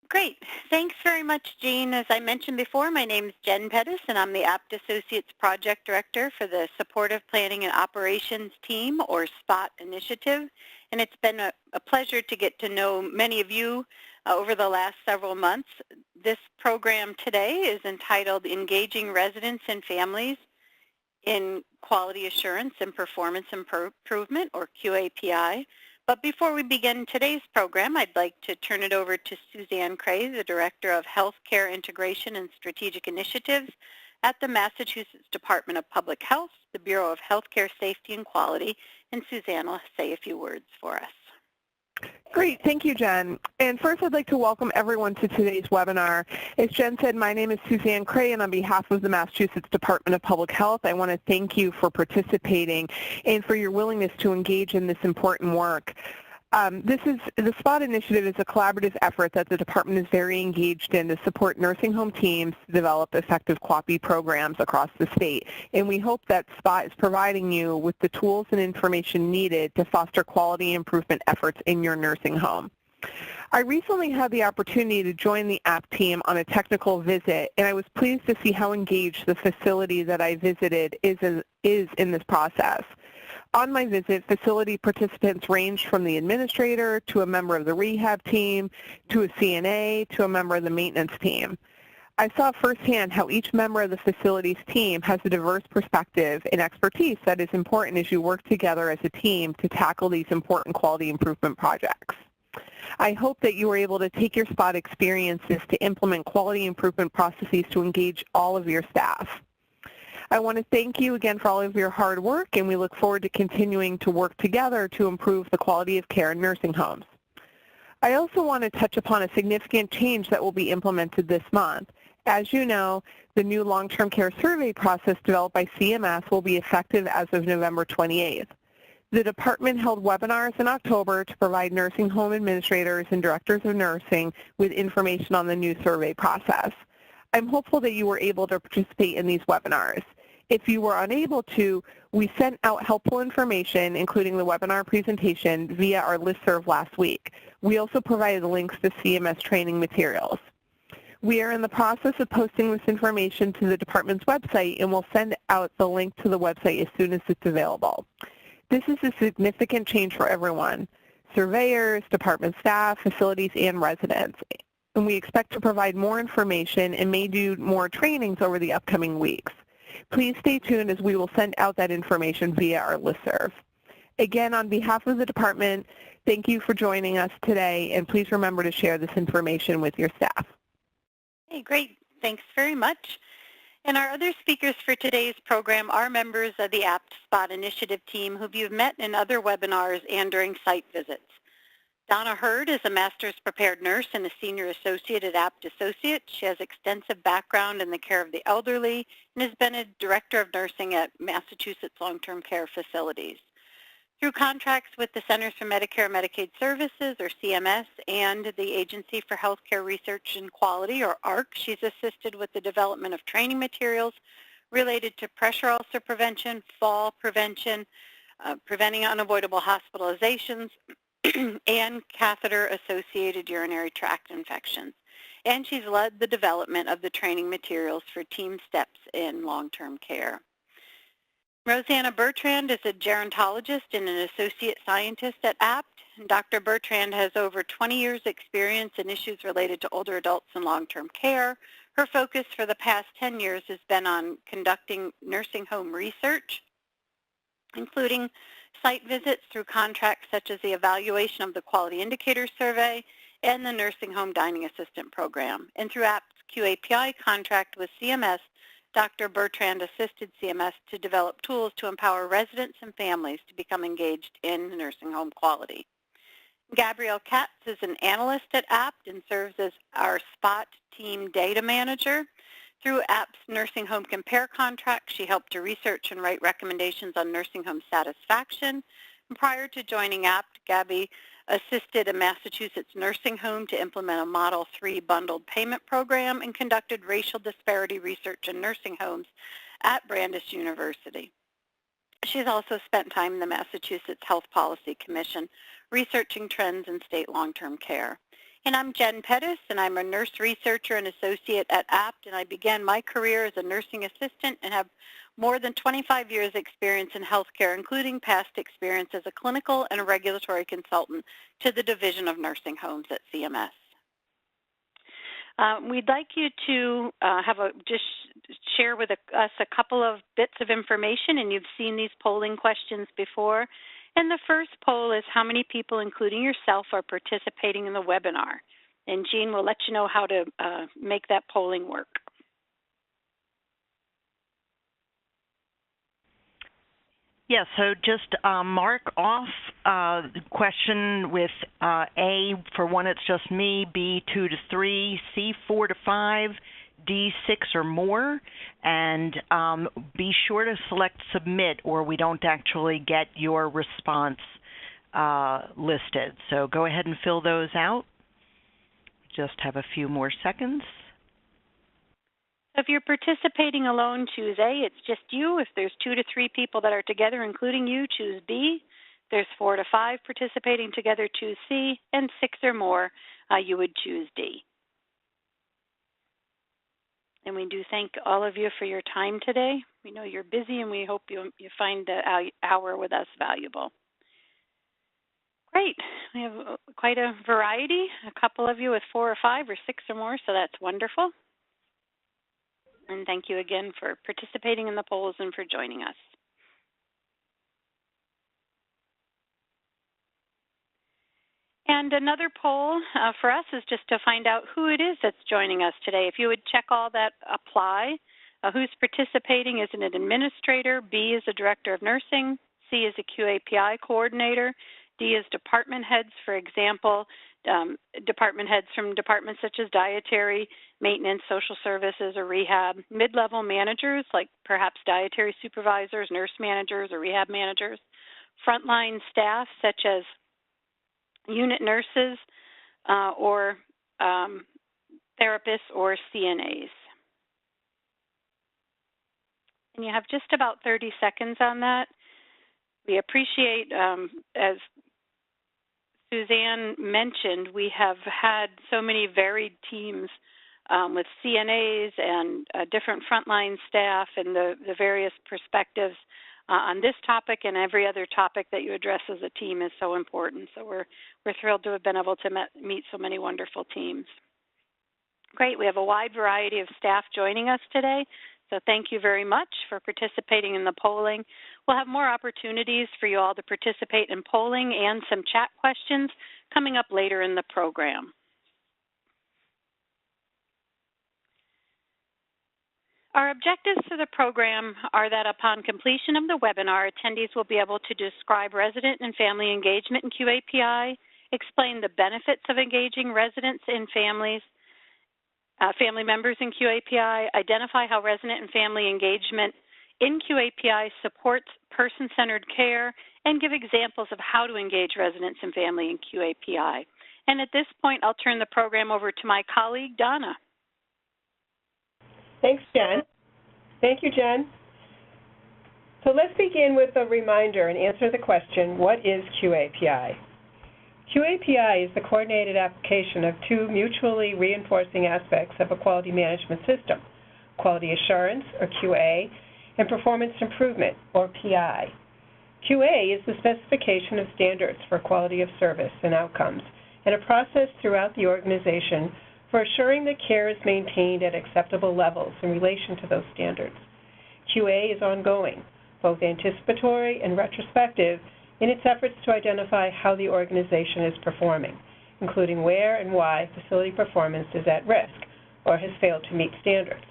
Great. Thanks very much, Jean. As I mentioned before, my name is Jen Pettis, and I'm the APT Associates Project Director for the Supportive Planning and Operations Team, or SPOT initiative. And it's been a pleasure to get to know many of you over the last several months. This program today is entitled Engaging Residents and Families in Quality Assurance and Performance Improvement, or QAPI. But before we begin today's program, I'd like to turn it over to Suzanne Cray, the Director of Healthcare Integration and Strategic Initiatives at the Massachusetts Department of Public Health, the Bureau of Healthcare Safety and Quality, and Suzanne will say a few words for us. Great, thank you, Jen. And first, I'd like to welcome everyone to today's webinar. As Jen said, my name is Suzanne Cray, and on behalf of the Massachusetts Department of Public Health, I want to thank you for participating and for your willingness to engage in this important work. The SPOT initiative is a collaborative effort that the department is very engaged in to support nursing home teams to develop effective QAPI programs across the state. And we hope that SPOT is providing you with the tools and information needed to foster quality improvement efforts in your nursing home. I recently had the opportunity to join the APT team on a technical visit, and I was pleased to see how engaged the facility that I visited is in this process. On my visit, facility participants ranged from the administrator to a member of the rehab team to a CNA to a member of the maintenance team. I saw firsthand how each member of the facility's team has a diverse perspective and expertise that is important as you work together as a team to tackle these important quality improvement projects. I hope that you were able to take your SPOT experiences to implement quality improvement processes to engage all of your staff. I want to thank you again for all of your hard work, and we look forward to continuing to work together to improve the quality of care in nursing homes. I also want to touch upon a significant change that will be implemented this month. As you know, the new long-term care survey process developed by CMS will be effective as of November 28th. The department held webinars in October to provide nursing home administrators and directors of nursing with information on the new survey process. I'm hopeful that you were able to participate in these webinars. If you were unable to, we sent out helpful information, including the webinar presentation, via our listserv last week. We also provided links to CMS training materials. We are in the process of posting this information to the department's website, and we'll send out the link to the website as soon as it's available. This is a significant change for everyone, surveyors, department staff, facilities, and residents. And we expect to provide more information and may do more trainings over the upcoming weeks. Please stay tuned as we will send out that information via our listserv. Again, on behalf of the department, thank you for joining us today, and please remember to share this information with your staff. Hey, great. Thanks very much. And our other speakers for today's program are members of the APT SPOT initiative team who you've met in other webinars and during site visits. Donna Hurd is a master's prepared nurse and a senior associate at APT Associates. She has extensive background in the care of the elderly and has been a director of nursing at Massachusetts long-term care facilities. Through contracts with the Centers for Medicare and Medicaid Services, or CMS, and the Agency for Healthcare Research and Quality, or AHRQ, she's assisted with the development of training materials related to pressure ulcer prevention, fall prevention, preventing unavoidable hospitalizations, and catheter-associated urinary tract infections. And she's led the development of the training materials for team steps in long-term care. Rosanna Bertrand is a gerontologist and an associate scientist at APT. Dr. Bertrand has over 20 years' experience in issues related to older adults and long-term care. Her focus for the past 10 years has been on conducting nursing home research, including site visits through contracts such as the evaluation of the Quality Indicator Survey and the Nursing Home Dining Assistant Program. And through APT's QAPI contract with CMS, Dr. Bertrand assisted CMS to develop tools to empower residents and families to become engaged in nursing home quality. Gabrielle Katz is an analyst at APT and serves as our SPOT team data manager. Through APT's Nursing Home Compare contract, she helped to research and write recommendations on nursing home satisfaction. And prior to joining APT, Gabby assisted a Massachusetts nursing home to implement a Model 3 bundled payment program and conducted racial disparity research in nursing homes at Brandeis University. She's also spent time in the Massachusetts Health Policy Commission researching trends in state long-term care. And I'm Jen Pettis, and I'm a nurse researcher and associate at APT, and I began my career as a nursing assistant and have more than 25 years experience in healthcare, including past experience as a clinical and a regulatory consultant to the Division of Nursing Homes at CMS. We'd like you to just share with us a couple of bits of information, and you've seen these polling questions before. And the first poll is how many people, including yourself, are participating in the webinar. And Jean will let you know how to make that polling work. Yeah, so just mark off the question with A, for one, it's just me, B, 2 to 3, C, 4 to 5, D, 6 or more, and be sure to select submit or we don't actually get your response listed. So go ahead and fill those out. Just have a few more seconds. If you're participating alone, choose A, it's just you. If there's 2 to 3 people that are together, including you, choose B. If there's 4 to 5 participating together, choose C, and 6 or more, you would choose D. And we do thank all of you for your time today. We know you're busy, and we hope you find the hour with us valuable. Great. We have quite a variety, a couple of you with 4 or 5 or 6 or more, so that's wonderful. And thank you again for participating in the polls and for joining us. And another poll for us is just to find out who it is that's joining us today. If you would check all that apply, who's participating, is an administrator, B is a director of nursing, C is a QAPI coordinator, D is department heads, for example, department heads from departments such as dietary, maintenance, social services, or rehab, mid-level managers like perhaps dietary supervisors, nurse managers, or rehab managers, frontline staff such as unit nurses or therapists or CNAs. And you have just about 30 seconds on that. We appreciate, as Suzanne mentioned, we have had so many varied teams with CNAs and different frontline staff and the various perspectives on this topic, and every other topic that you address as a team is so important. So we're thrilled to have been able to meet so many wonderful teams. Great, we have a wide variety of staff joining us today. So thank you very much for participating in the polling. We'll have more opportunities for you all to participate in polling and some chat questions coming up later in the program. Our objectives for the program are that upon completion of the webinar, attendees will be able to describe resident and family engagement in QAPI, explain the benefits of engaging residents and families, family members in QAPI, identify how resident and family engagement in QAPI supports person-centered care, and give examples of how to engage residents and family in QAPI. And at this point, I'll turn the program over to my colleague, Donna. Thanks, Jen. Thank you, Jen. So let's begin with a reminder and answer the question, what is QAPI? QAPI is the coordinated application of 2 mutually reinforcing aspects of a quality management system, quality assurance, or QA, and performance improvement, or PI. QA is the specification of standards for quality of service and outcomes, and a process throughout the organization for assuring that care is maintained at acceptable levels in relation to those standards. QA is ongoing, both anticipatory and retrospective, in its efforts to identify how the organization is performing, including where and why facility performance is at risk or has failed to meet standards.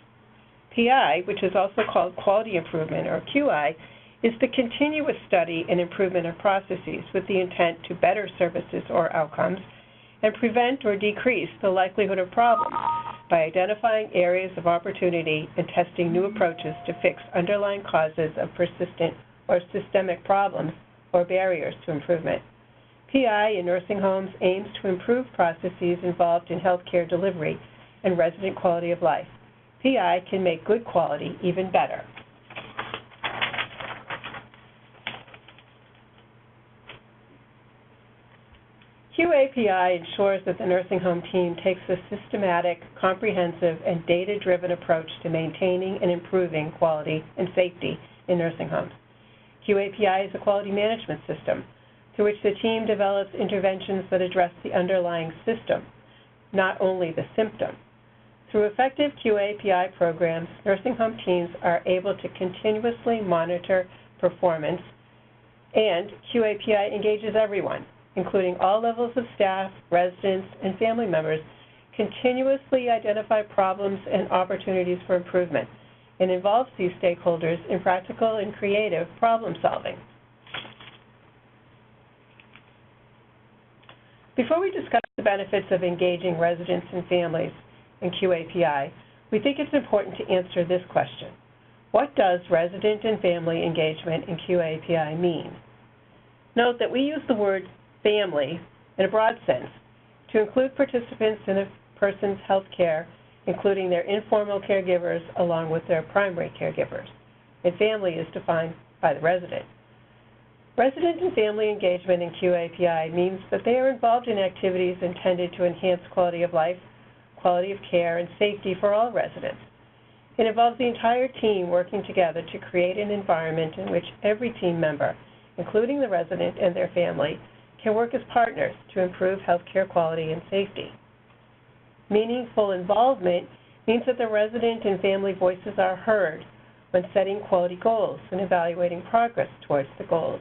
PI, which is also called quality improvement, or QI, is the continuous study and improvement of processes with the intent to better services or outcomes and prevent or decrease the likelihood of problems by identifying areas of opportunity and testing new approaches to fix underlying causes of persistent or systemic problems or barriers to improvement. PI in nursing homes aims to improve processes involved in healthcare delivery and resident quality of life. PI can make good quality even better. QA QAPI ensures that the nursing home team takes a systematic, comprehensive, and data-driven approach to maintaining and improving quality and safety in nursing homes. QAPI is a quality management system through which the team develops interventions that address the underlying system, not only the symptom. Through effective QAPI programs, nursing home teams are able to continuously monitor performance, and QAPI engages everyone, including all levels of staff, residents, and family members, continuously identify problems and opportunities for improvement, and involves these stakeholders in practical and creative problem solving. Before we discuss the benefits of engaging residents and families in QAPI, we think it's important to answer this question. What does resident and family engagement in QAPI mean? Note that we use the word family in a broad sense to include participants in a person's health care, including their informal caregivers along with their primary caregivers, and family is defined by the resident. Resident and family engagement in QAPI means that they are involved in activities intended to enhance quality of life, quality of care, and safety for all residents. It involves the entire team working together to create an environment in which every team member, including the resident and their family, can work as partners to improve healthcare quality and safety. Meaningful involvement means that the resident and family voices are heard when setting quality goals and evaluating progress towards the goals.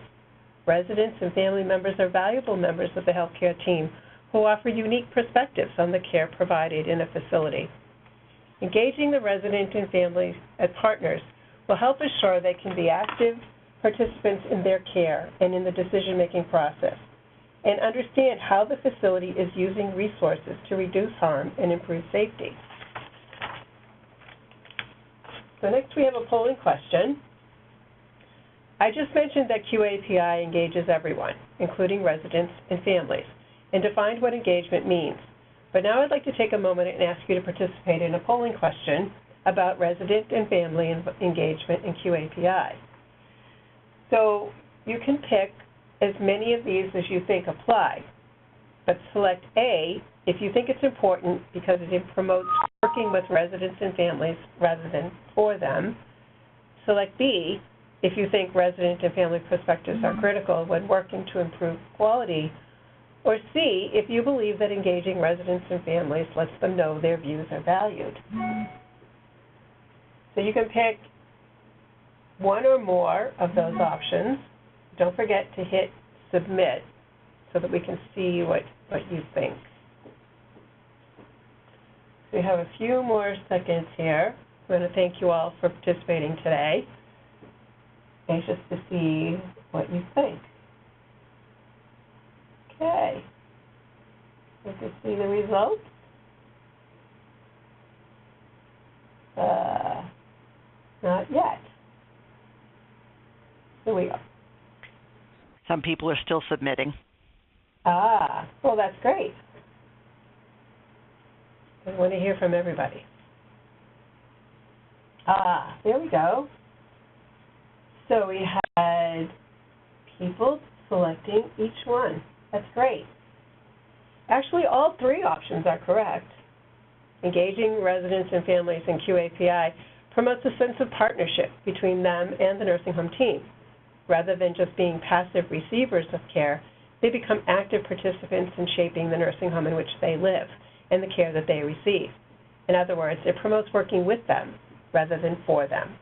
Residents and family members are valuable members of the healthcare team who offer unique perspectives on the care provided in a facility. Engaging the resident and family as partners will help assure they can be active participants in their care and in the decision-making process, and understand how the facility is using resources to reduce harm and improve safety. So next we have a polling question. I just mentioned that QAPI engages everyone, including residents and families, and defined what engagement means. But now I'd like to take a moment and ask you to participate in a polling question about resident and family engagement in QAPI. So you can pick as many of these as you think apply, but select A if you think it's important because it promotes working with residents and families rather than for them. Select B if you think resident and family perspectives are critical when working to improve quality, or C if you believe that engaging residents and families lets them know their views are valued. So you can pick one or more of those options. Don't forget to hit submit so that we can see what you think. We have a few more seconds here. I want to thank you all for participating today. Anxious to see what you think. Okay. Good to see the results. Not yet. Here we go. Some people are still submitting. Well, that's great. I want to hear from everybody. There we go. So we had people selecting each one. That's great. Actually, all three options are correct. Engaging residents and families in QAPI promotes a sense of partnership between them and the nursing home team. Rather than just being passive receivers of care, they become active participants in shaping the nursing home in which they live and the care that they receive. In other words, it promotes working with them rather than for them.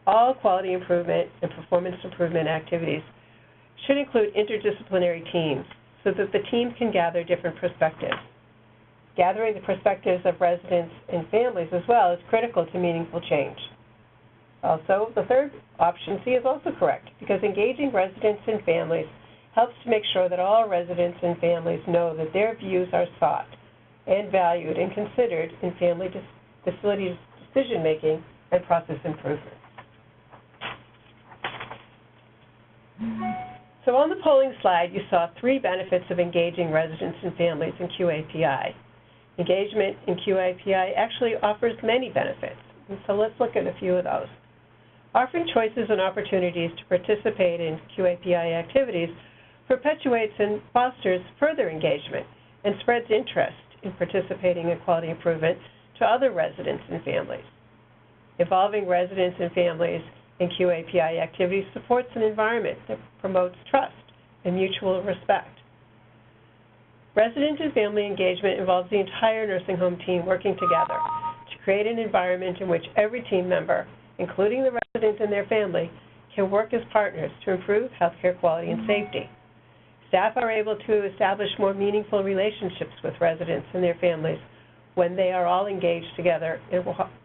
All quality improvement and performance improvement activities should include interdisciplinary teams so that the team can gather different perspectives. Gathering the perspectives of residents and families as well is critical to meaningful change. Also, the third option, C, is also correct because engaging residents and families helps to make sure that all residents and families know that their views are sought and valued and considered in family facility decision-making and process improvement. So on the polling slide, you saw three benefits of engaging residents and families in QAPI. Engagement in QAPI actually offers many benefits, and so let's look at a few of those. Offering choices and opportunities to participate in QAPI activities perpetuates and fosters further engagement and spreads interest in participating in quality improvement to other residents and families. Involving residents and families in QAPI activities supports an environment that promotes trust and mutual respect. Resident and family engagement involves the entire nursing home team working together to create an environment in which every team member, including the resident and their family, can work as partners to improve healthcare quality and safety. Staff are able to establish more meaningful relationships with residents and their families when they are all engaged together in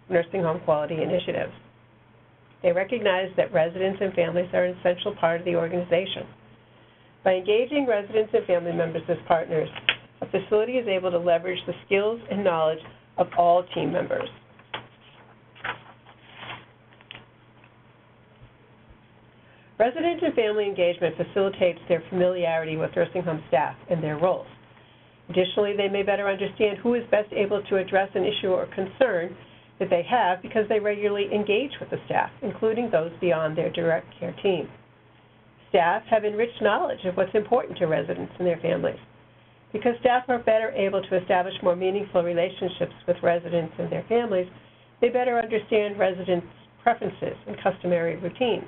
nursing home quality initiatives. They recognize that residents and families are an essential part of the organization. By engaging residents and family members as partners, a facility is able to leverage the skills and knowledge of all team members. Resident and family engagement facilitates their familiarity with nursing home staff and their roles. Additionally, they may better understand who is best able to address an issue or concern that they have because they regularly engage with the staff, including those beyond their direct care team. Staff have enriched knowledge of what's important to residents and their families. Because staff are better able to establish more meaningful relationships with residents and their families, they better understand residents' preferences and customary routines.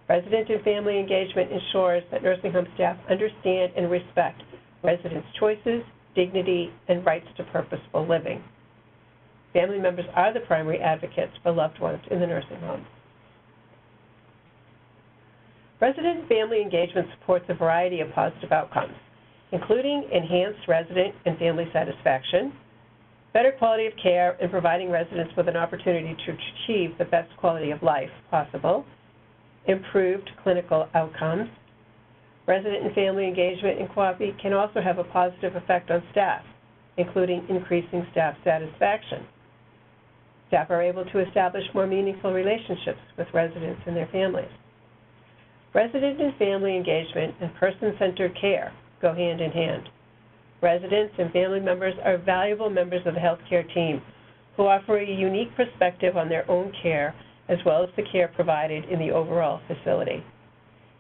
Resident and family engagement ensures that nursing home staff understand and respect residents' choices, dignity, and rights to purposeful living. Family members are the primary advocates for loved ones in the nursing home. Resident and family engagement supports a variety of positive outcomes, including enhanced resident and family satisfaction, better quality of care, and providing residents with an opportunity to achieve the best quality of life possible, improved clinical outcomes. Resident and family engagement in QAPI can also have a positive effect on staff, including increasing staff satisfaction. Staff are able to establish more meaningful relationships with residents and their families. Resident and family engagement and person-centered care go hand in hand. Residents and family members are valuable members of the healthcare team who offer a unique perspective on their own care as well as the care provided in the overall facility.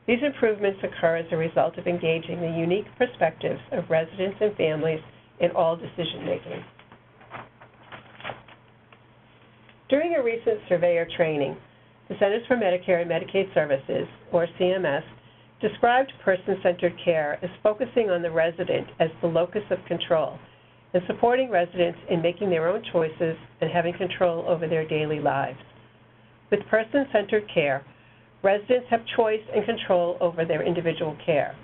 These improvements occur as a result of engaging the unique perspectives of residents and families in all decision-making. During a recent surveyor training, the Centers for Medicare and Medicaid Services, or CMS, described person-centered care as focusing on the resident as the locus of control and supporting residents in making their own choices and having control over their daily lives. With person-centered care, residents have choice and control over their individual care.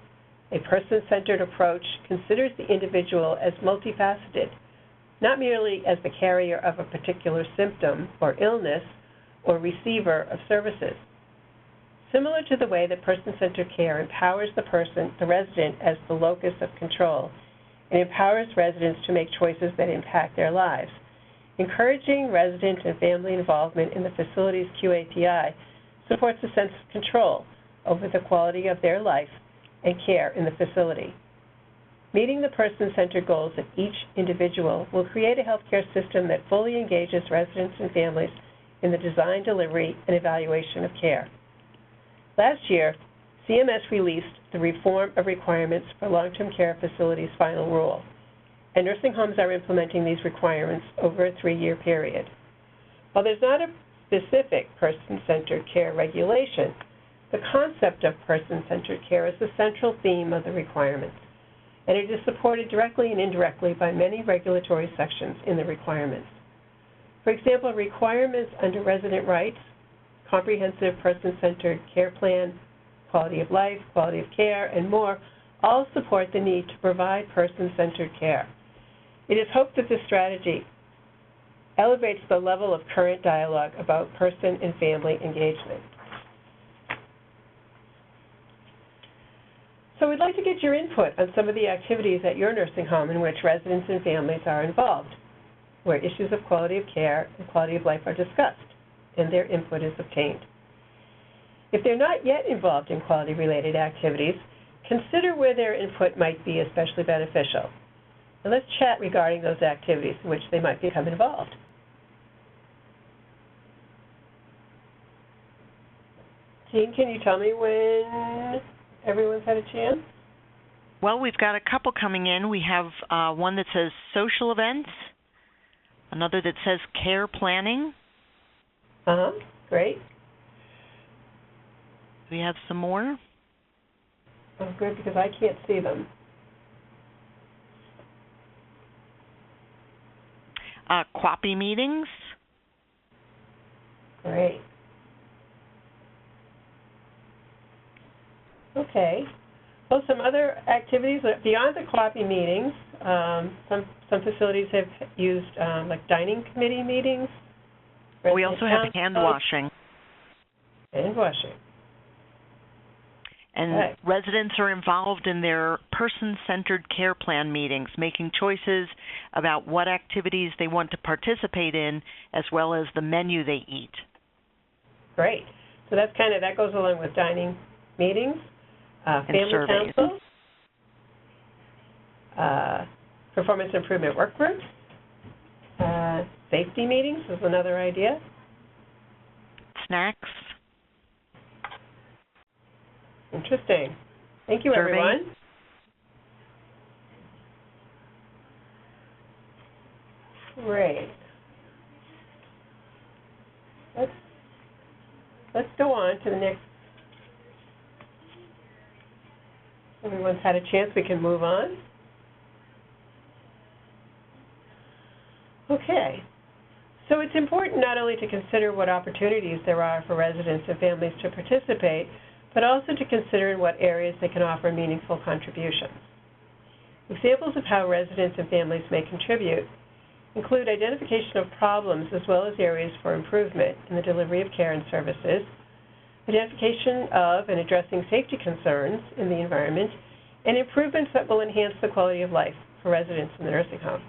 A person-centered approach considers the individual as multifaceted, not merely as the carrier of a particular symptom or illness or receiver of services. Similar to the way that person-centered care empowers the resident as the locus of control, and empowers residents to make choices that impact their lives. Encouraging resident and family involvement in the facility's QAPI supports a sense of control over the quality of their life and care in the facility. Meeting the person-centered goals of each individual will create a healthcare system that fully engages residents and families in the design, delivery, and evaluation of care. Last year, CMS released the Reform of Requirements for Long-Term Care Facilities Final Rule, and nursing homes are implementing these requirements over a 3-year period. While there's not a specific person-centered care regulation, the concept of person-centered care is the central theme of the requirements, and it is supported directly and indirectly by many regulatory sections in the requirements. For example, requirements under resident rights, comprehensive person-centered care plan, quality of life, quality of care, and more all support the need to provide person-centered care. It is hoped that this strategy elevates the level of current dialogue about person and family engagement. So we'd like to get your input on some of the activities at your nursing home in which residents and families are involved, where issues of quality of care and quality of life are discussed and their input is obtained. If they're not yet involved in quality-related activities, consider where their input might be especially beneficial. And let's chat regarding those activities in which they might become involved. Jean, can you tell me when Everyone's had a chance? Well, we've got a couple coming in. We have one that says social events, another that says care planning. Great. Do we have some more? Oh, good, because I can't see them. QAPI meetings. Great. Okay. Well, some other activities beyond the QAPI meetings. Some facilities have used like dining committee meetings. We also have hand washing. Hand washing. And residents are involved in their person-centered care plan meetings, making choices about what activities they want to participate in, as well as the menu they eat. Great. So that's that goes along with dining meetings, family surveys. council, performance improvement work groups, safety meetings is another idea. Snacks. Interesting. Thank you, Survey. everyone. Great. Let's go on to the next. Everyone's had a chance. We can move on. Okay. So it's important not only to consider what opportunities there are for residents and families to participate, but also to consider in what areas they can offer meaningful contributions. Examples of how residents and families may contribute include identification of problems as well as areas for improvement in the delivery of care and services, identification of and addressing safety concerns in the environment, and improvements that will enhance the quality of life for residents in the nursing home.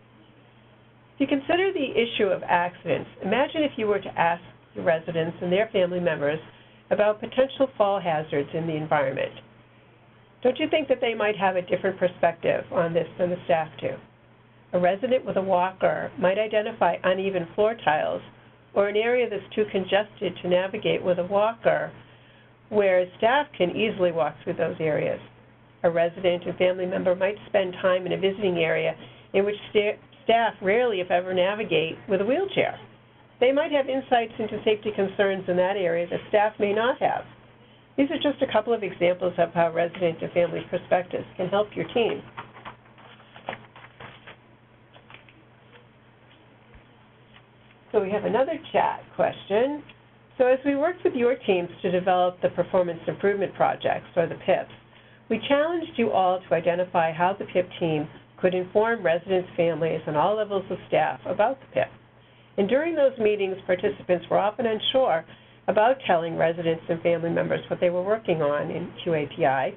If you consider the issue of accidents, imagine if you were to ask the residents and their family members about potential fall hazards in the environment. Don't you think that they might have a different perspective on this than the staff do? A resident with a walker might identify uneven floor tiles or an area that's too congested to navigate with a walker, whereas staff can easily walk through those areas. A resident and family member might spend time in a visiting area in which staff rarely, if ever, navigate with a wheelchair. They might have insights into safety concerns in that area that staff may not have. These are just a couple of examples of how resident and family perspectives can help your team. So we have another chat question. So as we worked with your teams to develop the Performance Improvement Projects, or the PIPs, we challenged you all to identify how the PIP team could inform residents, families, and all levels of staff about the PIP. And during those meetings, participants were often unsure about telling residents and family members what they were working on in QAPI,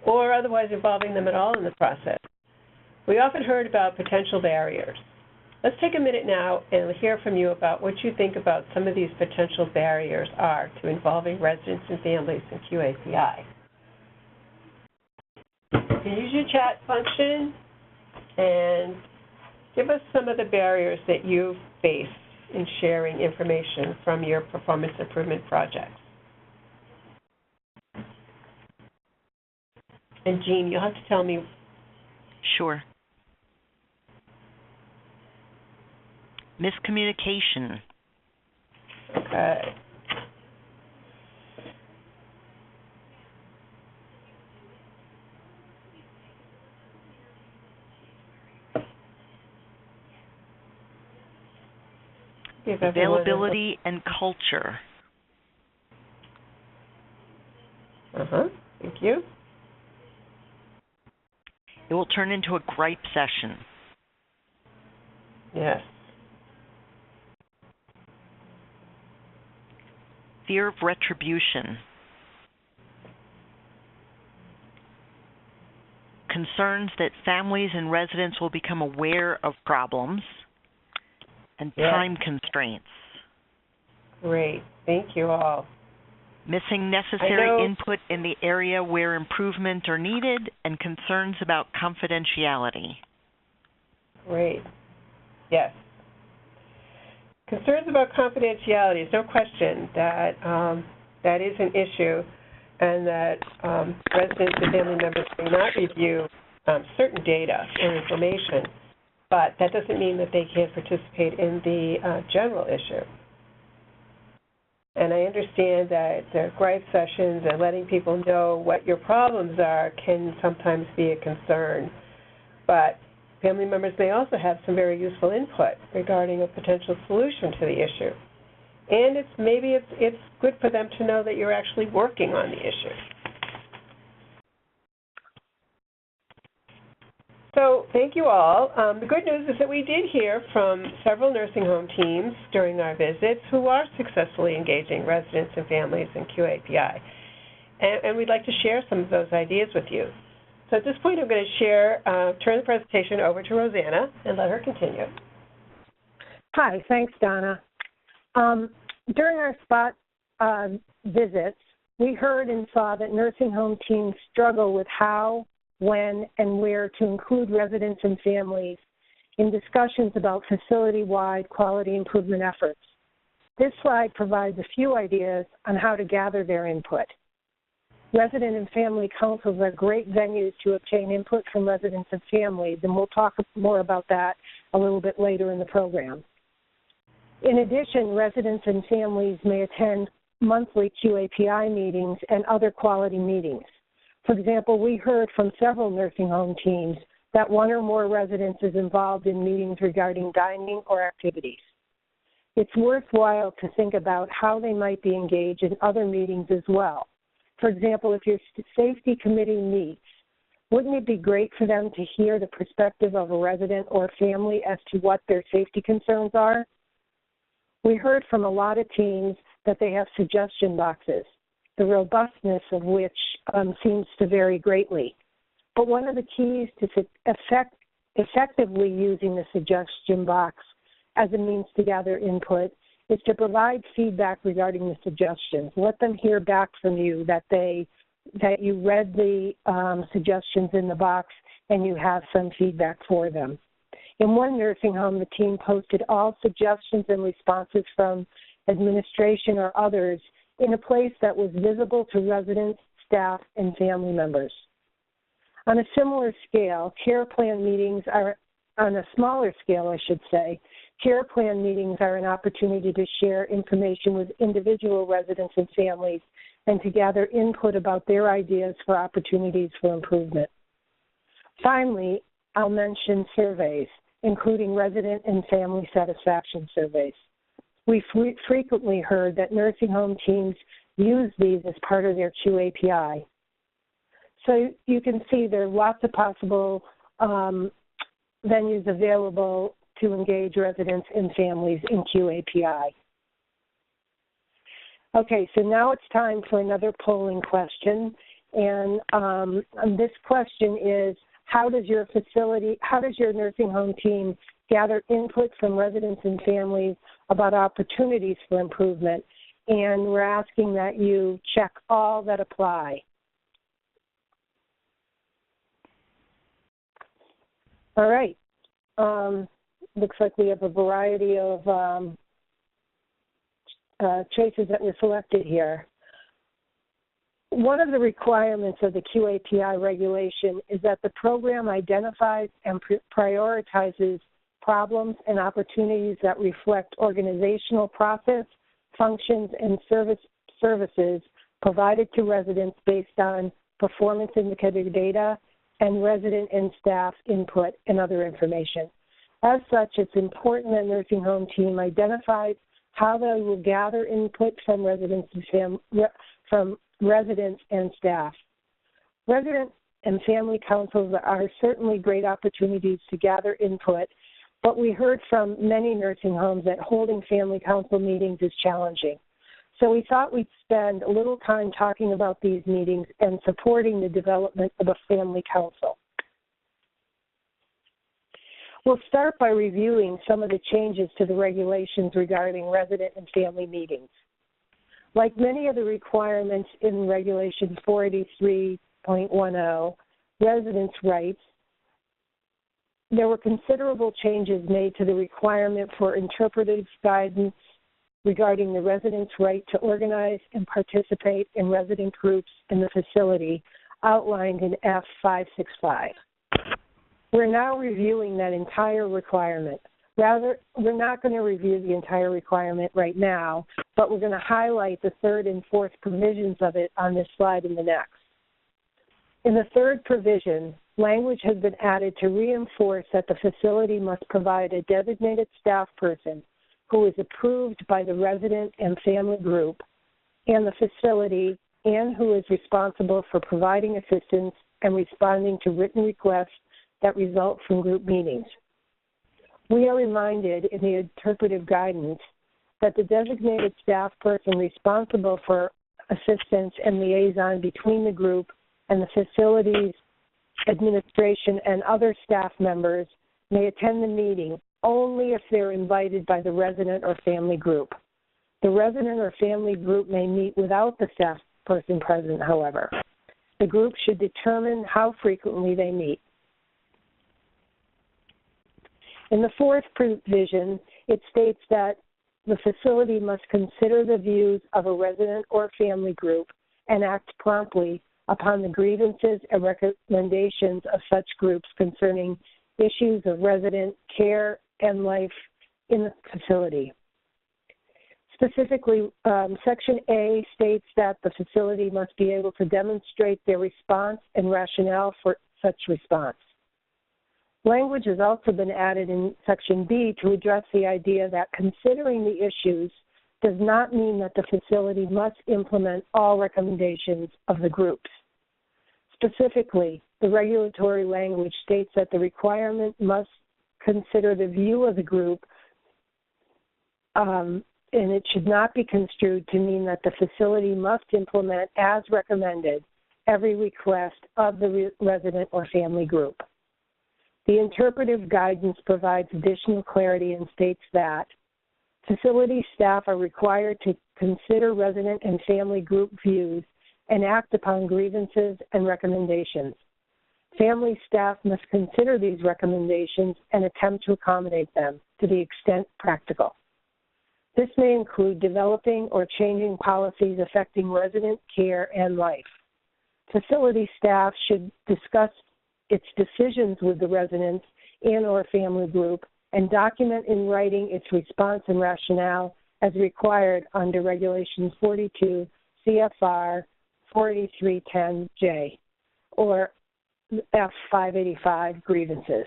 or otherwise involving them at all in the process. We often heard about potential barriers. Let's take a minute now and hear from you about what you think about some of these potential barriers are to involving residents and families in QAPI. You can use your chat function and give us some of the barriers that you face in sharing information from your performance improvement projects. And Jean, you'll have to tell me. Sure. Miscommunication. Okay. Availability and culture. Thank you. It will turn into a gripe session. Yes. Fear of retribution. Concerns that families and residents will become aware of problems. And time constraints. Great. Thank you all. Missing necessary input in the area where improvement are needed and concerns about confidentiality. Great. Yes. Concerns about confidentiality is no question that that is an issue. and that residents and family members may not review certain data and information, but that doesn't mean that they can't participate in the general issue. And I understand that the gripe sessions and letting people know what your problems are can sometimes be a concern, but family members may also have some very useful input regarding a potential solution to the issue. And maybe it's good for them to know that you're actually working on the issue. So thank you all. The good news is that we did hear from several nursing home teams during our visits who are successfully engaging residents and families in QAPI. And we'd like to share some of those ideas with you. So at this point, I'm going to turn the presentation over to Rosanna and let her continue. Hi, thanks, Donna. During our spot visits, we heard and saw that nursing home teams struggle with how, when, and where to include residents and families in discussions about facility-wide quality improvement efforts. This slide provides a few ideas on how to gather their input. Resident and family councils are great venues to obtain input from residents and families, and we'll talk more about that a little bit later in the program. In addition, residents and families may attend monthly QAPI meetings and other quality meetings. For example, we heard from several nursing home teams that one or more residents is involved in meetings regarding dining or activities. It's worthwhile to think about how they might be engaged in other meetings as well. For example, if your safety committee meets, wouldn't it be great for them to hear the perspective of a resident or family as to what their safety concerns are? We heard from a lot of teams that they have suggestion boxes, the robustness of which seems to vary greatly. But one of the keys to effectively using the suggestion box as a means to gather input is to provide feedback regarding the suggestions. Let them hear back from you that you read the suggestions in the box and you have some feedback for them. In one nursing home, the team posted all suggestions and responses from administration or others in a place that was visible to residents, staff, and family members. On a similar scale, care plan meetings are, on a smaller scale, I should say, care plan meetings are an opportunity to share information with individual residents and families and to gather input about their ideas for opportunities for improvement. Finally, I'll mention surveys, including resident and family satisfaction surveys. We frequently heard that nursing home teams use these as part of their QAPI. So you can see there are lots of possible venues available to engage residents and families in QAPI. Okay, so now it's time for another polling question. And this question is, how does your nursing home team gather input from residents and families about opportunities for improvement? And we're asking that you check all that apply. All right. Looks like we have a variety of choices that were selected here. One of the requirements of the QAPI regulation is that the program identifies and prioritizes problems and opportunities that reflect organizational process, functions, and services provided to residents based on performance indicator data and resident and staff input and other information. As such, it's important that nursing home team identifies how they will gather input from residents and staff. Resident and family councils are certainly great opportunities to gather input, but we heard from many nursing homes that holding family council meetings is challenging. So we thought we'd spend a little time talking about these meetings and supporting the development of a family council. We'll start by reviewing some of the changes to the regulations regarding resident and family meetings. Like many of the requirements in Regulation 483.10, residents' rights, there were considerable changes made to the requirement for interpretive guidance, regarding the residents' right to organize and participate in resident groups in the facility outlined in F565. We're now reviewing that entire requirement. Rather, we're not going to review the entire requirement right now, but we're going to highlight the third and fourth provisions of it on this slide and the next. In the third provision, language has been added to reinforce that the facility must provide a designated staff person who is approved by the resident and family group and the facility and who is responsible for providing assistance and responding to written requests that result from group meetings. We are reminded in the interpretive guidance that the designated staff person responsible for assistance and liaison between the group and the facility's administration and other staff members may attend the meeting only if they're invited by the resident or family group. The resident or family group may meet without the staff person present, however. The group should determine how frequently they meet. In the fourth provision, it states that the facility must consider the views of a resident or family group and act promptly upon the grievances and recommendations of such groups concerning issues of resident care and life in the facility. Specifically, Section A states that the facility must be able to demonstrate their response and rationale for such response. Language has also been added in Section B to address the idea that considering the issues does not mean that the facility must implement all recommendations of the groups. Specifically, the regulatory language states that the requirement must consider the view of the group, and it should not be construed to mean that the facility must implement as recommended every request of the resident or family group. The interpretive guidance provides additional clarity and states that facility staff are required to consider resident and family group views and act upon grievances and recommendations. Family staff must consider these recommendations and attempt to accommodate them to the extent practical. This may include developing or changing policies affecting resident care and life. Facility staff should discuss its decisions with the residents and or family group and document in writing its response and rationale as required under Regulation 42 CFR 4310J or F585 grievances.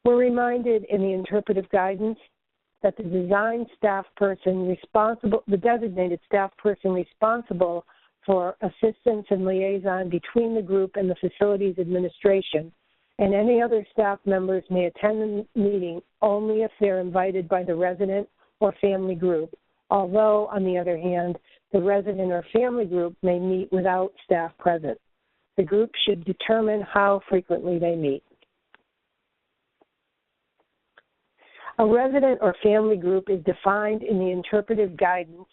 We're reminded in the interpretive guidance that the designated staff person responsible for assistance and liaison between the group and the facility's administration, and any other staff members may attend the meeting only if they're invited by the resident or family group, although, on the other hand, the resident or family group may meet without staff present. The group should determine how frequently they meet. A resident or family group is defined in the interpretive guidance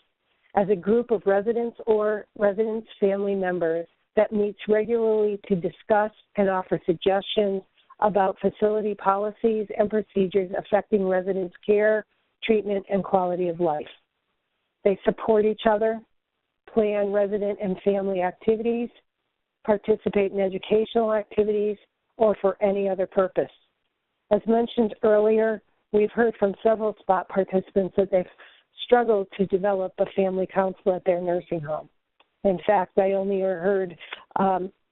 as a group of residents or residents' family members that meets regularly to discuss and offer suggestions about facility policies and procedures affecting residents' care, treatment, and quality of life. They support each other, plan resident and family activities, participate in educational activities, or for any other purpose. As mentioned earlier, we've heard from several SPOT participants that they've struggled to develop a family council at their nursing home. In fact, I only heard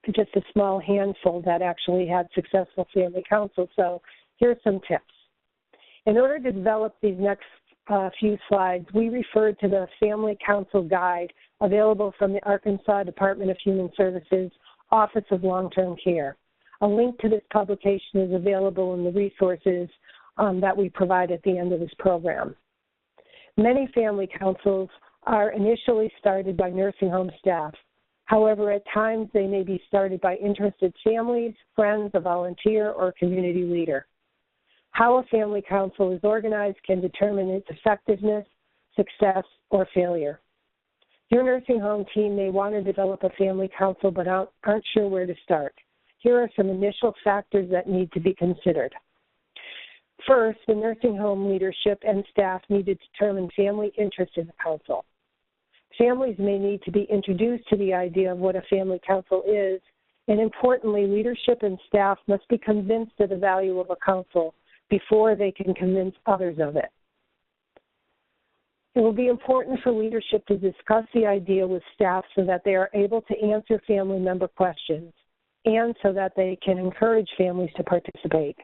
just a small handful that actually had successful family council. So here's some tips. In order to develop these next few slides, we referred to the Family Council Guide available from the Arkansas Department of Human Services Office of Long-Term Care. A link to this publication is available in the resources that we provide at the end of this program. Many family councils are initially started by nursing home staff. However, at times they may be started by interested families, friends, a volunteer, or a community leader. How a family council is organized can determine its effectiveness, success, or failure. Your nursing home team may want to develop a family council but aren't sure where to start. Here are some initial factors that need to be considered. First, the nursing home leadership and staff need to determine family interest in the council. Families may need to be introduced to the idea of what a family council is, and importantly, leadership and staff must be convinced of the value of a council before they can convince others of it. It will be important for leadership to discuss the idea with staff so that they are able to answer family member questions and so that they can encourage families to participate.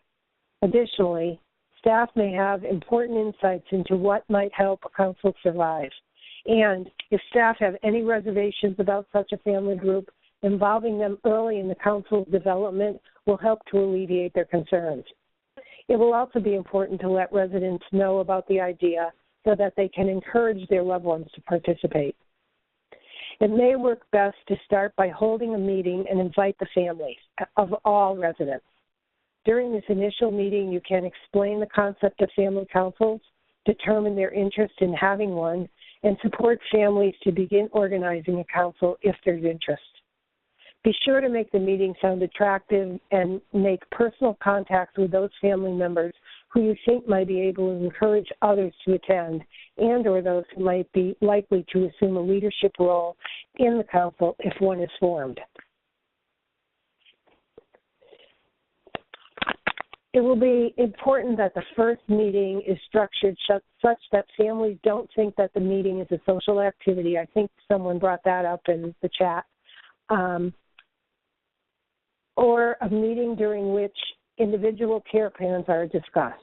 Additionally, staff may have important insights into what might help a council survive. And if staff have any reservations about such a family group, involving them early in the council's development will help to alleviate their concerns. It will also be important to let residents know about the idea so that they can encourage their loved ones to participate. It may work best to start by holding a meeting and invite the families of all residents. During this initial meeting, you can explain the concept of family councils, determine their interest in having one, and support families to begin organizing a council if there's interest. Be sure to make the meeting sound attractive and make personal contacts with those family members who you think might be able to encourage others to attend and or those who might be likely to assume a leadership role in the council if one is formed. It will be important that the first meeting is structured such that families don't think that the meeting is a social activity. I think someone brought that up in the chat. Or a meeting during which individual care plans are discussed.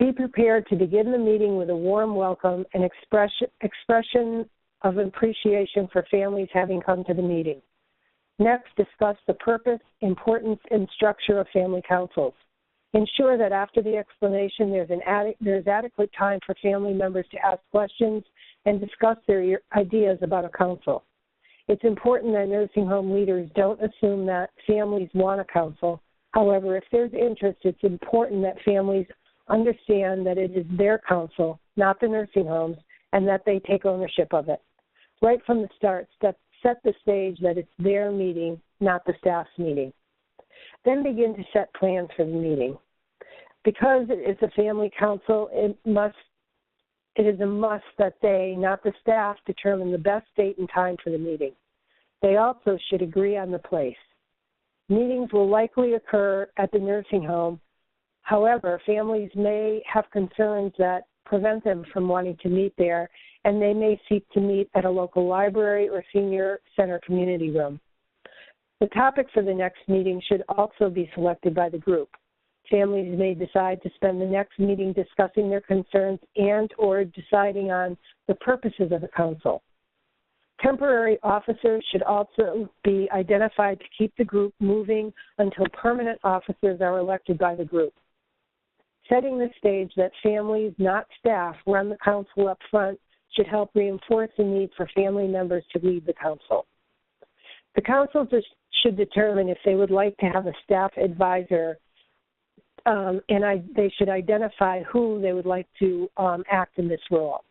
Be prepared to begin the meeting with a warm welcome and expression of appreciation for families having come to the meeting. Next, discuss the purpose, importance, and structure of family councils. Ensure that after the explanation, there's adequate time for family members to ask questions and discuss their ideas about a council. It's important that nursing home leaders don't assume that families want a council. However, if there's interest, it's important that families understand that it is their council, not the nursing homes, and that they take ownership of it. Right from the start, set the stage that it's their meeting, not the staff's meeting. Then begin to set plans for the meeting. Because it is a family council, it is a must that they, not the staff, determine the best date and time for the meeting. They also should agree on the place. Meetings will likely occur at the nursing home. However, families may have concerns that prevent them from wanting to meet there, and they may seek to meet at a local library or senior center community room. The topic for the next meeting should also be selected by the group. Families may decide to spend the next meeting discussing their concerns and or deciding on the purposes of the council. Temporary officers should also be identified to keep the group moving until permanent officers are elected by the group. Setting the stage that families, not staff, run the council up front should help reinforce the need for family members to lead the council. The council should determine if they would like to have a staff advisor, they should identify who they would like to act in this role.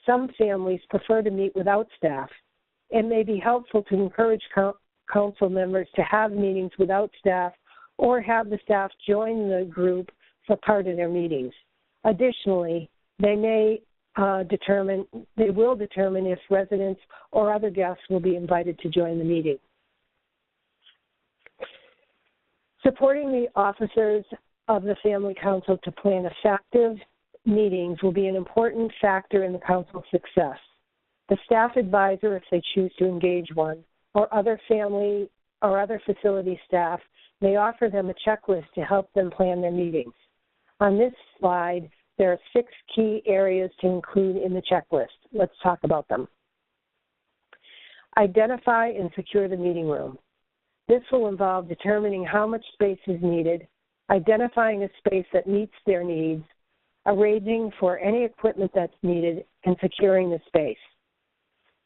Some families prefer to meet without staff. It may be helpful to encourage council members to have meetings without staff or have the staff join the group for part of their meetings. Additionally, they will determine if residents or other guests will be invited to join the meeting. Supporting the officers of the Family Council to plan effective meetings will be an important factor in the council's success. The staff advisor, if they choose to engage one, or other family or other facility staff, may offer them a checklist to help them plan their meetings. On this slide, there are 6 key areas to include in the checklist. Let's talk about them. Identify and secure the meeting room. This will involve determining how much space is needed, identifying a space that meets their needs, arranging for any equipment that's needed, and securing the space.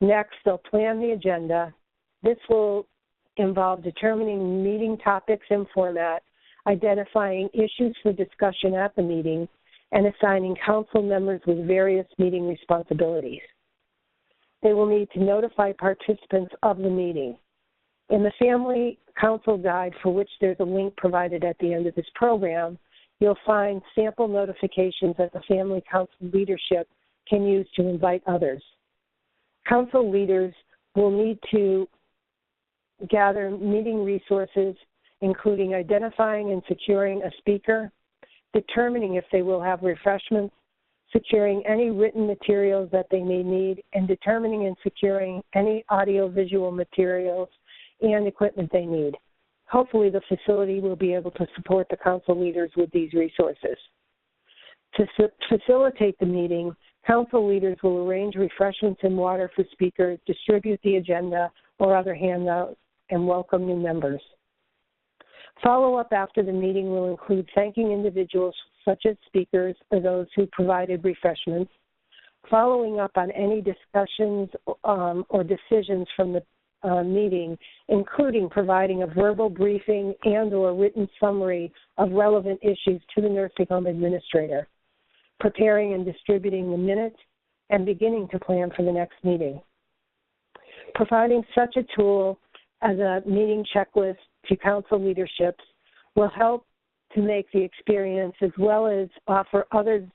Next, they'll plan the agenda. This will involve determining meeting topics and format, identifying issues for discussion at the meeting, and assigning council members with various meeting responsibilities. They will need to notify participants of the meeting. In the Family Council Guide, for which there's a link provided at the end of this program, you'll find sample notifications that the Family Council leadership can use to invite others. Council leaders will need to gather meeting resources, including identifying and securing a speaker, determining if they will have refreshments, securing any written materials that they may need, and determining and securing any audio-visual materials and equipment they need. Hopefully the facility will be able to support the council leaders with these resources. To facilitate the meeting, council leaders will arrange refreshments and water for speakers, distribute the agenda or other handouts, and welcome new members. Follow-up after the meeting will include thanking individuals such as speakers or those who provided refreshments, following up on any discussions or decisions from the meeting, including providing a verbal briefing and or written summary of relevant issues to the nursing home administrator, preparing and distributing the minutes, and beginning to plan for the next meeting. Providing such a tool as a meeting checklist to council leaderships will help to make the experience, as well as offer others,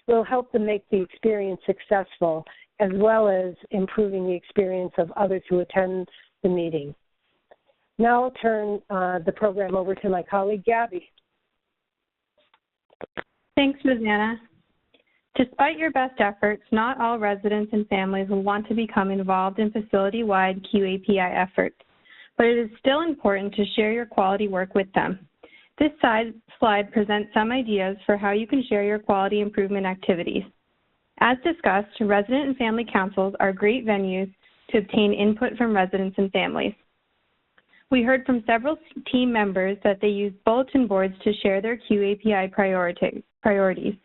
will help to make the experience successful, as well as improving the experience of others who attend the meeting. Now I'll turn the program over to my colleague, Gabby. Thanks, Ms. Anna. Despite your best efforts, not all residents and families will want to become involved in facility-wide QAPI efforts, but it is still important to share your quality work with them. This slide presents some ideas for how you can share your quality improvement activities. As discussed, resident and family councils are great venues to obtain input from residents and families. We heard from several team members that they use bulletin boards to share their QAPI priorities.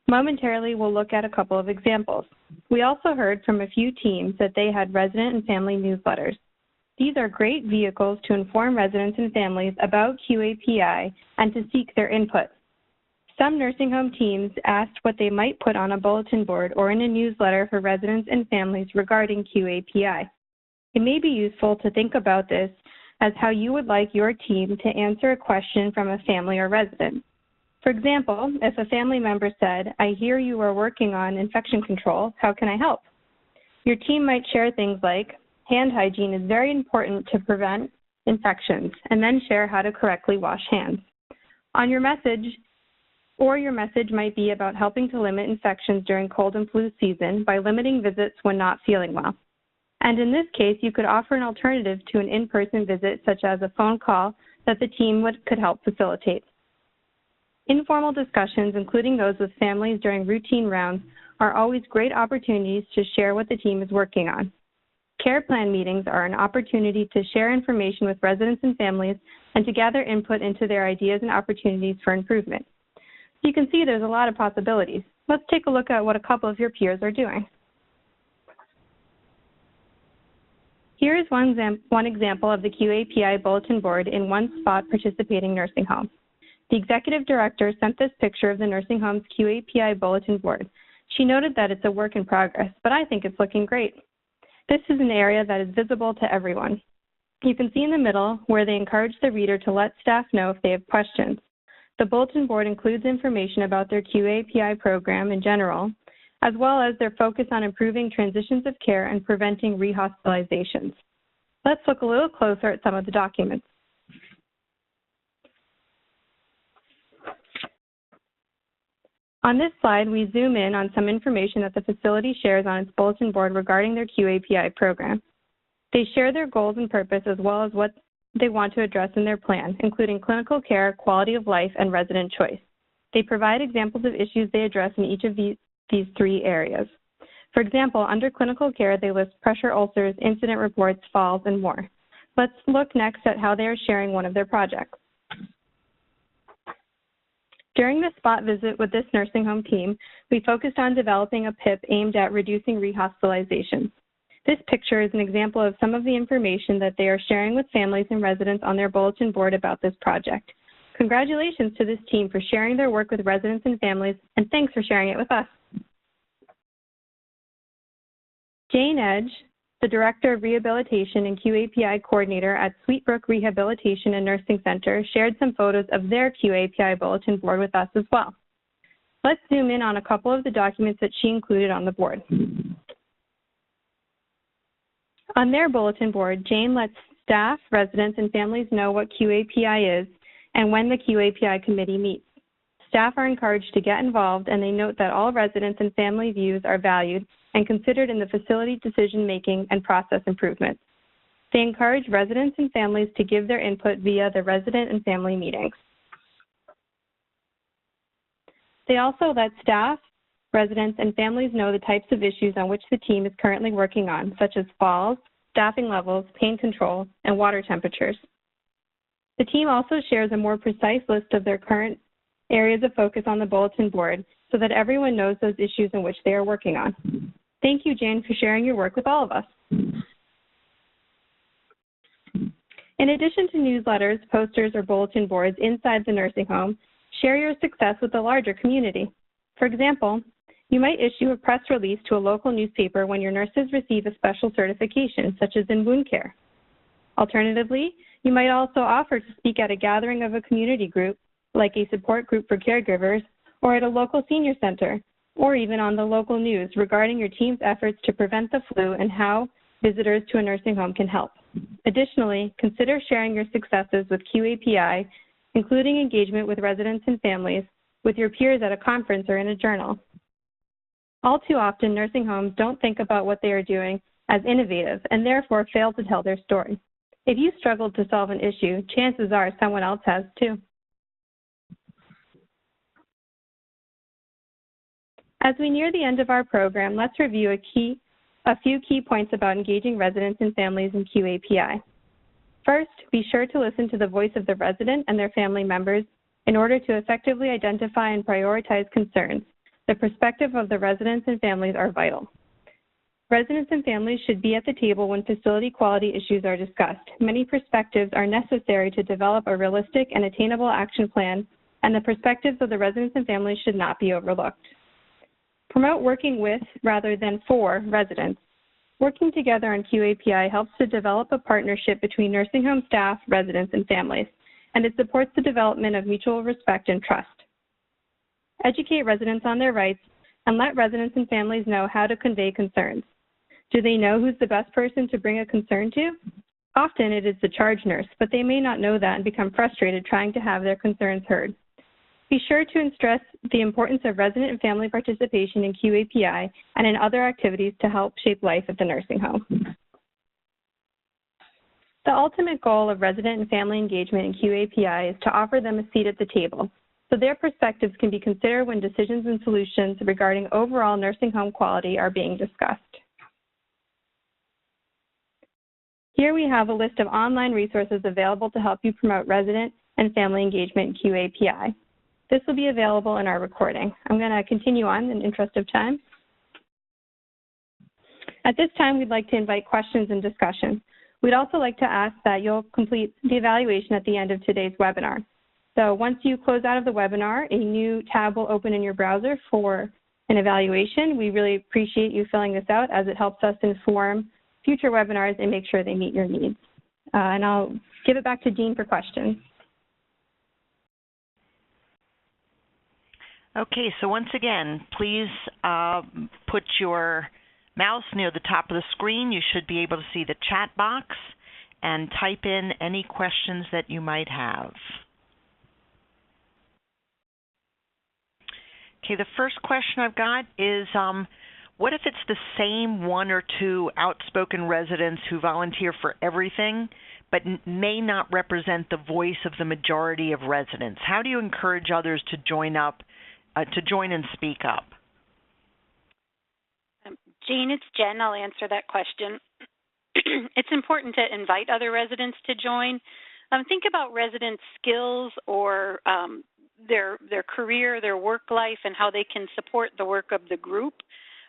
Momentarily, we'll look at a couple of examples. We also heard from a few teams that they had resident and family newsletters. These are great vehicles to inform residents and families about QAPI and to seek their input. Some nursing home teams asked what they might put on a bulletin board or in a newsletter for residents and families regarding QAPI. It may be useful to think about this as how you would like your team to answer a question from a family or resident. For example, if a family member said, "I hear you are working on infection control, how can I help?" Your team might share things like, "Hand hygiene is very important to prevent infections," and then share how to correctly wash hands. On your message, your message might be about helping to limit infections during cold and flu season by limiting visits when not feeling well. And in this case, you could offer an alternative to an in-person visit, such as a phone call that the team could help facilitate. Informal discussions, including those with families during routine rounds, are always great opportunities to share what the team is working on. Care plan meetings are an opportunity to share information with residents and families and to gather input into their ideas and opportunities for improvement. You can see there's a lot of possibilities. Let's take a look at what a couple of your peers are doing. Here is one example of the QAPI bulletin board in one spot participating nursing home. The executive director sent this picture of the nursing home's QAPI bulletin board. She noted that it's a work in progress, but I think it's looking great. This is an area that is visible to everyone. You can see in the middle where they encourage the reader to let staff know if they have questions. The bulletin board includes information about their QAPI program in general, as well as their focus on improving transitions of care and preventing rehospitalizations. Let's look a little closer at some of the documents. On this slide, we zoom in on some information that the facility shares on its bulletin board regarding their QAPI program. They share their goals and purpose, as well as what they want to address in their plan, including clinical care, quality of life, and resident choice. They provide examples of issues they address in each of these three areas. For example, under clinical care, they list pressure ulcers, incident reports, falls, and more. Let's look next at how they are sharing one of their projects. During the spot visit with this nursing home team, we focused on developing a PIP aimed at reducing rehospitalizations. This picture is an example of some of the information that they are sharing with families and residents on their bulletin board about this project. Congratulations to this team for sharing their work with residents and families, and thanks for sharing it with us. Jane Edge, the Director of Rehabilitation and QAPI Coordinator at Sweetbrook Rehabilitation and Nursing Center, shared some photos of their QAPI bulletin board with us as well. Let's zoom in on a couple of the documents that she included on the board. On their bulletin board, Jane lets staff, residents, and families know what QAPI is and when the QAPI committee meets. Staff are encouraged to get involved, and they note that all residents and family views are valued and considered in the facility decision-making and process improvements. They encourage residents and families to give their input via the resident and family meetings. They also let staff, residents, and families know the types of issues on which the team is currently working on, such as falls, staffing levels, pain control, and water temperatures. The team also shares a more precise list of their current areas of focus on the bulletin board so that everyone knows those issues in which they are working on. Thank you, Jane, for sharing your work with all of us. In addition to newsletters, posters, or bulletin boards inside the nursing home, share your success with the larger community. For example, you might issue a press release to a local newspaper when your nurses receive a special certification, such as in wound care. Alternatively, you might also offer to speak at a gathering of a community group, like a support group for caregivers, or at a local senior center, or even on the local news regarding your team's efforts to prevent the flu and how visitors to a nursing home can help. Additionally, consider sharing your successes with QAPI, including engagement with residents and families, with your peers at a conference or in a journal. All too often, nursing homes don't think about what they are doing as innovative and therefore fail to tell their story. If you struggled to solve an issue, chances are someone else has too. As we near the end of our program, let's review a few key points about engaging residents and families in QAPI. First, be sure to listen to the voice of the resident and their family members in order to effectively identify and prioritize concerns. The perspective of the residents and families are vital. Residents and families should be at the table when facility quality issues are discussed. Many perspectives are necessary to develop a realistic and attainable action plan, and the perspectives of the residents and families should not be overlooked. Promote working with rather than for residents. Working together on QAPI helps to develop a partnership between nursing home staff, residents, and families, and it supports the development of mutual respect and trust. Educate residents on their rights and let residents and families know how to convey concerns. Do they know who's the best person to bring a concern to? Often it is the charge nurse, but they may not know that and become frustrated trying to have their concerns heard. Be sure to stress the importance of resident and family participation in QAPI and in other activities to help shape life at the nursing home. The ultimate goal of resident and family engagement in QAPI is to offer them a seat at the table, so their perspectives can be considered when decisions and solutions regarding overall nursing home quality are being discussed. Here we have a list of online resources available to help you promote resident and family engagement in QAPI. This will be available in our recording. I'm going to continue on in the interest of time. At this time, we'd like to invite questions and discussion. We'd also like to ask that you'll complete the evaluation at the end of today's webinar. So once you close out of the webinar, a new tab will open in your browser for an evaluation. We really appreciate you filling this out as it helps us inform future webinars and make sure they meet your needs. And I'll give it back to Jean for questions. Okay, so once again, please put your mouse near the top of the screen. You should be able to see the chat box and type in any questions that you might have. Okay, the first question I've got is, what if it's the same one or two outspoken residents who volunteer for everything, but may not represent the voice of the majority of residents? How do you encourage others to join and speak up? Jean, it's Jen. I'll answer that question. It's important to invite other residents to join. Think about residents' skills or their career, their work life, and how they can support the work of the group.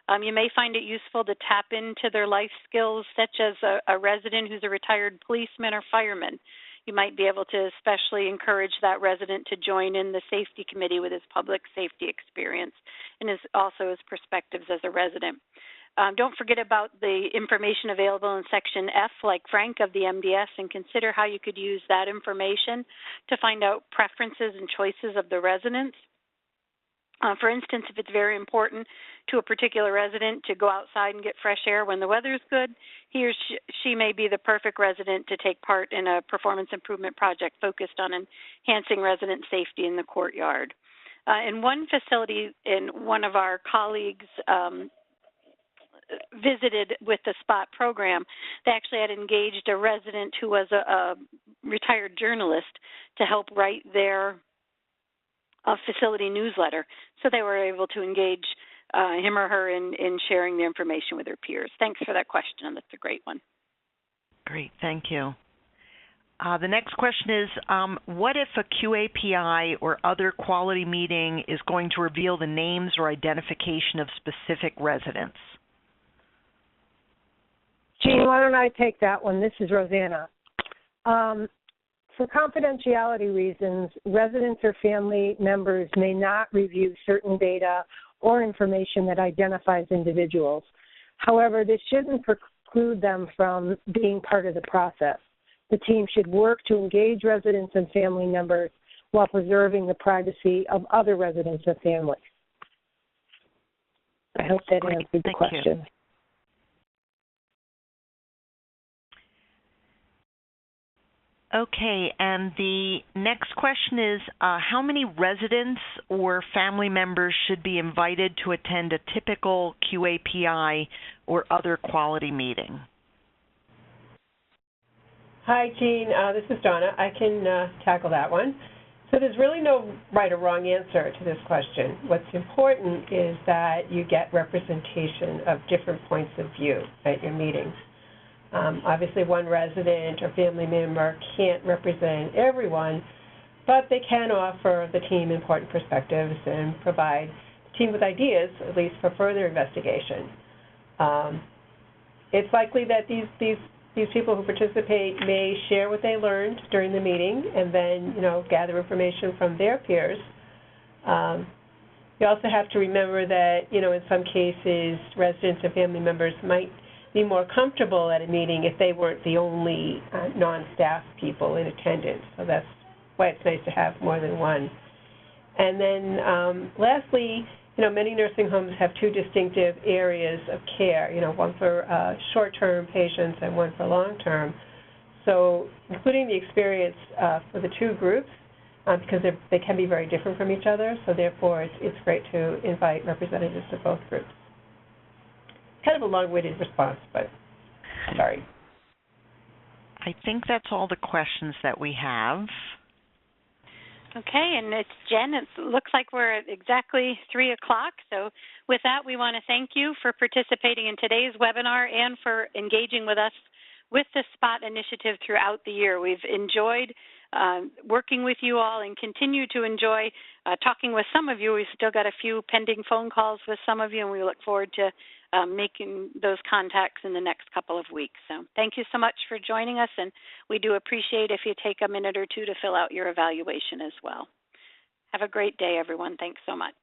You may find it useful to tap into their life skills, such as a resident who's a retired policeman or fireman. You might be able to especially encourage that resident to join in the safety committee with his public safety experience and also his perspectives as a resident. Don't forget about the information available in Section F, like Frank, of the MDS, and consider how you could use that information to find out preferences and choices of the residents. For instance, if it's very important to a particular resident to go outside and get fresh air when the weather is good, he or she may be the perfect resident to take part in a performance improvement project focused on enhancing resident safety in the courtyard. In one facility, in one of our colleagues visited with the SPOT program, they actually had engaged a resident who was a retired journalist to help write their facility newsletter. So they were able to engage him or her in sharing the information with their peers. Thanks for that question. That's a great one. Great, thank you. The next question is, what if a QAPI or other quality meeting is going to reveal the names or identification of specific residents? Jean, why don't I take that one? This is Rosanna. For confidentiality reasons, residents or family members may not review certain data or information that identifies individuals. However, this shouldn't preclude them from being part of the process. The team should work to engage residents and family members while preserving the privacy of other residents and families. I hope that answered the question. Okay, and the next question is, how many residents or family members should be invited to attend a typical QAPI or other quality meeting? Hi, Jean. This is Donna. I can tackle that one. So there's really no right or wrong answer to this question. What's important is that you get representation of different points of view at your meetings. Obviously, one resident or family member can't represent everyone, but they can offer the team important perspectives and provide the team with ideas, at least for further investigation. It's likely that these people who participate may share what they learned during the meeting and then, gather information from their peers. You also have to remember that, in some cases, residents and family members might be more comfortable at a meeting if they weren't the only non-staff people in attendance. So that's why it's nice to have more than one. And then lastly, many nursing homes have two distinctive areas of care, one for short-term patients and one for long-term. So including the experience for the two groups, because they can be very different from each other, so therefore it's great to invite representatives of both groups. Kind of a long-winded response, but sorry. I think that's all the questions that we have. Okay, and it's Jen. It looks like we're at exactly 3 o'clock. So with that, we want to thank you for participating in today's webinar and for engaging with us with the SPOT initiative throughout the year. We've enjoyed working with you all and continue to enjoy talking with some of you. We've still got a few pending phone calls with some of you, and we look forward to making those contacts in the next couple of weeks. So thank you so much for joining us, and we do appreciate if you take a minute or two to fill out your evaluation as well. Have a great day, everyone. Thanks so much.